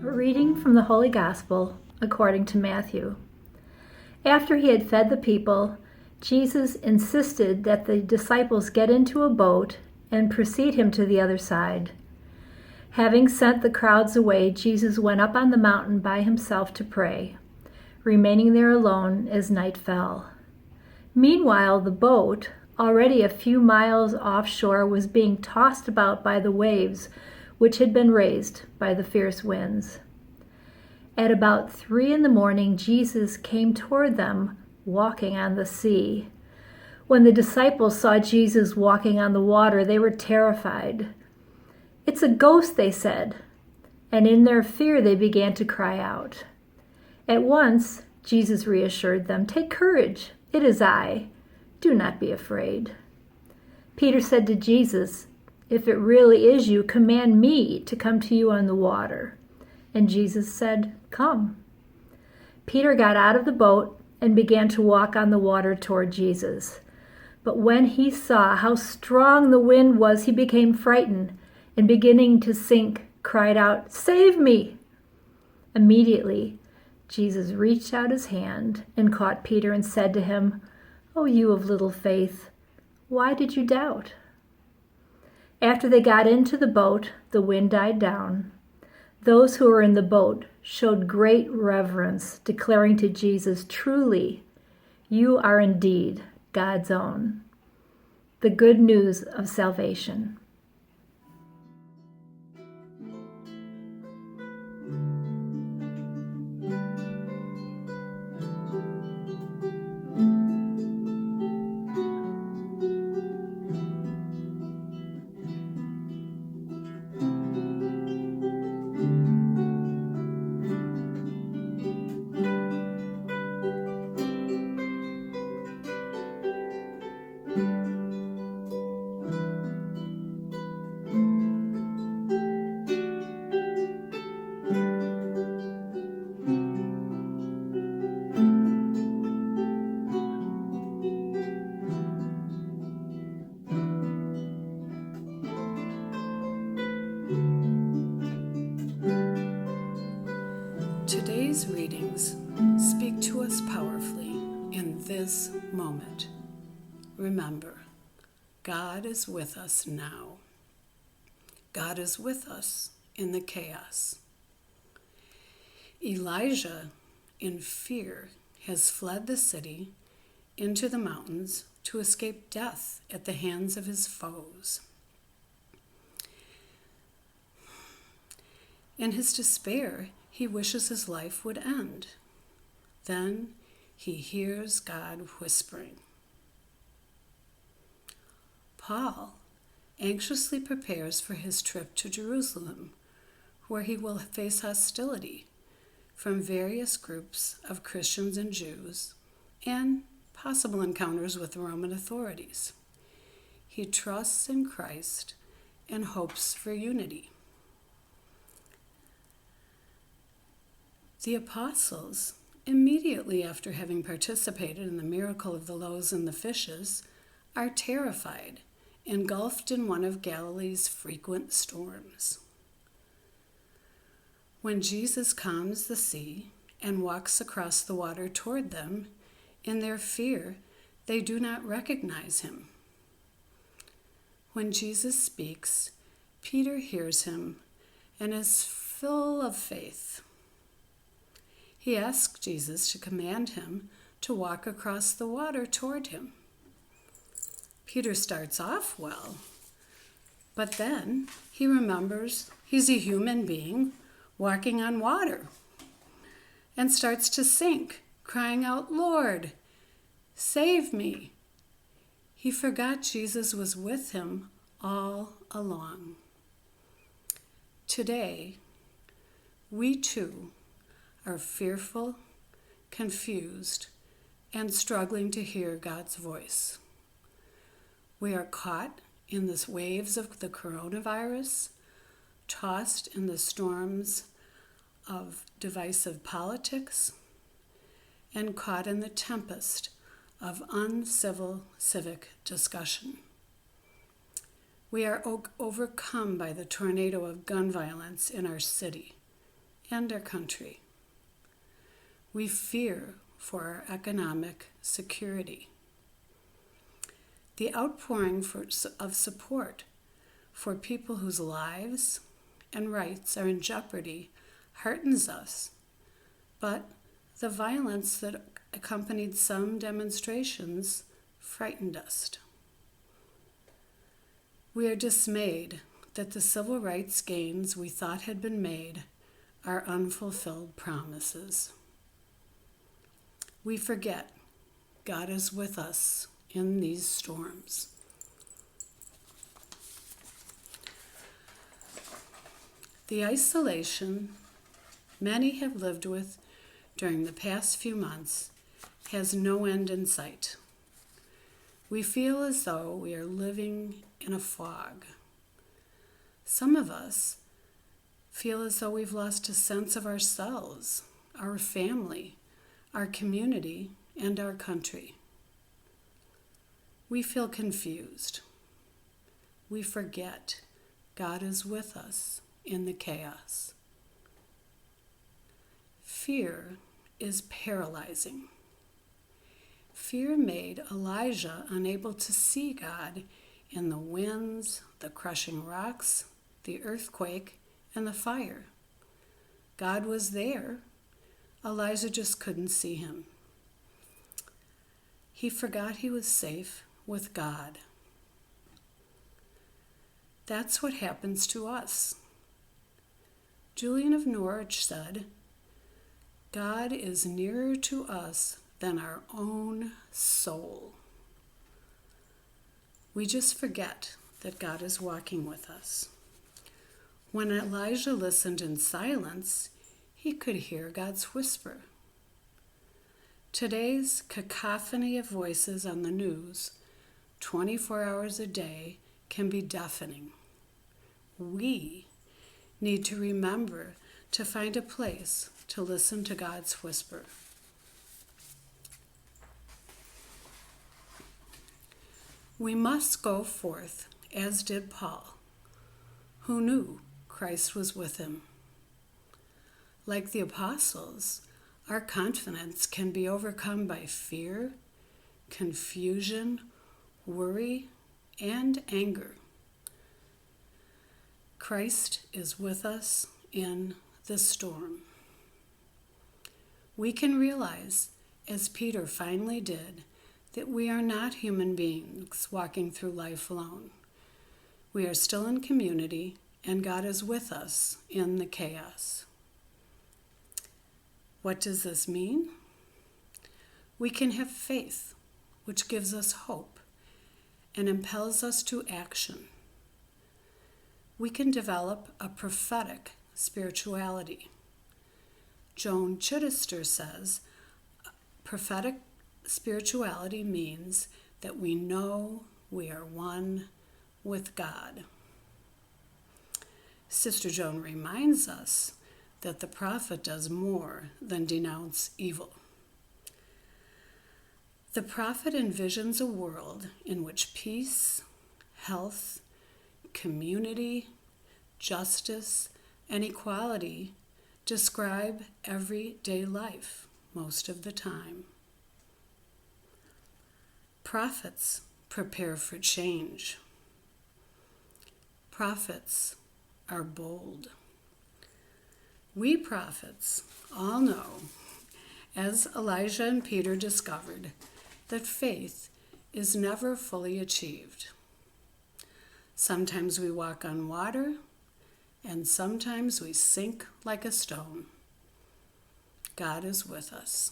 Reading from the Holy Gospel according to Matthew. After he had fed the people, Jesus insisted that the disciples get into a boat and precede him to the other side. Having sent the crowds away, Jesus went up on the mountain by himself to pray, remaining there alone as night fell. Meanwhile, the boat, already a few miles offshore, was being tossed about by the waves, which had been raised by the fierce winds. At about 3 a.m, Jesus came toward them, walking on the sea. When the disciples saw Jesus walking on the water, they were terrified. "It's a ghost," they said, and in their fear they began to cry out. At once, Jesus reassured them, "Take courage, it is I. Do not be afraid." Peter said to Jesus, "If it really is you, command me to come to you on the water." And Jesus said, "Come." Peter got out of the boat and began to walk on the water toward Jesus. But when he saw how strong the wind was, he became frightened and, beginning to sink, cried out, "Save me!" Immediately, Jesus reached out his hand and caught Peter and said to him, "O you of little faith, why did you doubt?" After they got into the boat, the wind died down. Those who were in the boat showed great reverence, declaring to Jesus, "Truly, you are indeed God's own." The good news of salvation. Today's readings speak to us powerfully in this moment. Remember, God is with us now. God is with us in the chaos. Elijah, in fear, has fled the city into the mountains to escape death at the hands of his foes. In his despair, he wishes his life would end. Then he hears God whispering. Paul anxiously prepares for his trip to Jerusalem, where he will face hostility from various groups of Christians and Jews, and possible encounters with the Roman authorities. He trusts in Christ and hopes for unity. The apostles, immediately after having participated in the miracle of the loaves and the fishes, are terrified, engulfed in one of Galilee's frequent storms. When Jesus calms the sea and walks across the water toward them, in their fear, they do not recognize him. When Jesus speaks, Peter hears him and is full of faith. He asks Jesus to command him to walk across the water toward him. Peter starts off well, but then he remembers he's a human being walking on water and starts to sink, crying out, "Lord, save me." He forgot Jesus was with him all along. Today, we too are fearful, confused, and struggling to hear God's voice. We are caught in the waves of the coronavirus, tossed in the storms of divisive politics, and caught in the tempest of uncivil civic discussion. We are overcome by the tornado of gun violence in our city and our country. We fear for our economic security. The outpouring of support for people whose lives and rights are in jeopardy heartens us, but the violence that accompanied some demonstrations frightened us. We are dismayed that the civil rights gains we thought had been made are unfulfilled promises. We forget God is with us in these storms. The isolation many have lived with during the past few months has no end in sight. We feel as though we are living in a fog. Some of us feel as though we've lost a sense of ourselves, our family, our community, and our country. We feel confused. We forget God is with us in the chaos. Fear is paralyzing. Fear made Elijah unable to see God in the winds, the crushing rocks, the earthquake, and the fire. God was there. Elijah just couldn't see him. He forgot he was safe with God. That's what happens to us. Julian of Norwich said, "God is nearer to us than our own soul." We just forget that God is walking with us. When Elijah listened in silence, he could hear God's whisper. Today's cacophony of voices on the news, 24 hours a day, can be deafening. We need to remember to find a place to listen to God's whisper. We must go forth as did Paul, who knew Christ was with him. Like the apostles, our confidence can be overcome by fear, confusion, worry, and anger. Christ is with us in the storm. We can realize, as Peter finally did, that we are not human beings walking through life alone. We are still in community, and God is with us in the chaos. What does this mean? We can have faith, which gives us hope and impels us to action. We can develop a prophetic spirituality. Joan Chittister says, prophetic spirituality means that we know we are one with God. Sister Joan reminds us that the prophet does more than denounce evil. The prophet envisions a world in which peace, health, community, justice, and equality describe everyday life most of the time. Prophets prepare for change. Prophets are bold. We prophets all know as Elijah and Peter discovered that faith is never fully achieved. Sometimes we walk on water, and sometimes we sink like a stone. God is with us.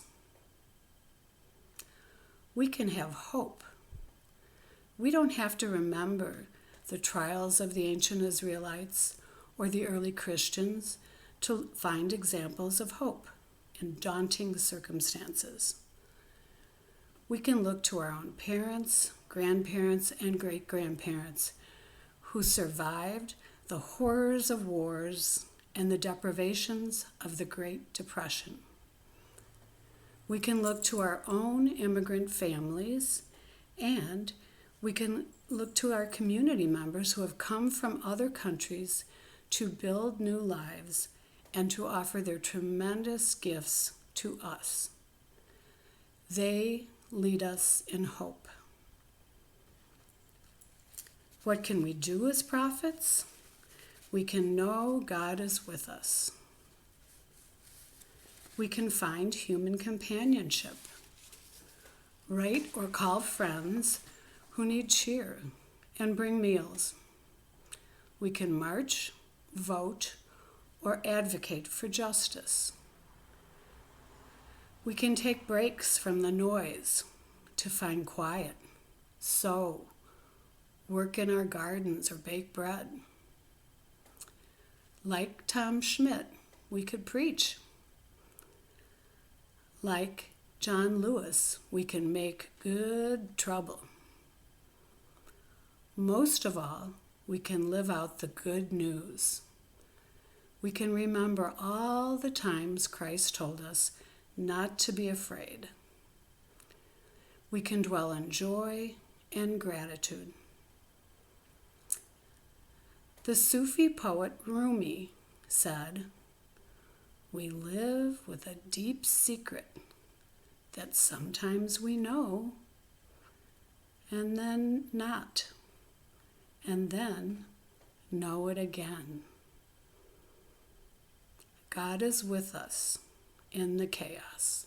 We can have hope. We don't have to remember the trials of the ancient Israelites or the early Christians to find examples of hope in daunting circumstances. We can look to our own parents, grandparents, and great-grandparents who survived the horrors of wars and the deprivations of the Great Depression. We can look to our own immigrant families, and we can look to our community members who have come from other countries to build new lives and to offer their tremendous gifts to us. They lead us in hope. What can we do as prophets? We can know God is with us. We can find human companionship. Write or call friends who need cheer and bring meals. We can march, vote, or advocate for justice. We can take breaks from the noise to find quiet, sew, work in our gardens, or bake bread. Like Tom Schmidt, we could preach. Like John Lewis, we can make good trouble. Most of all, we can live out the good news. We can remember all the times Christ told us not to be afraid. We can dwell in joy and gratitude. The Sufi poet Rumi said, "We live with a deep secret that sometimes we know, and then not, and then know it again." God is with us in the chaos.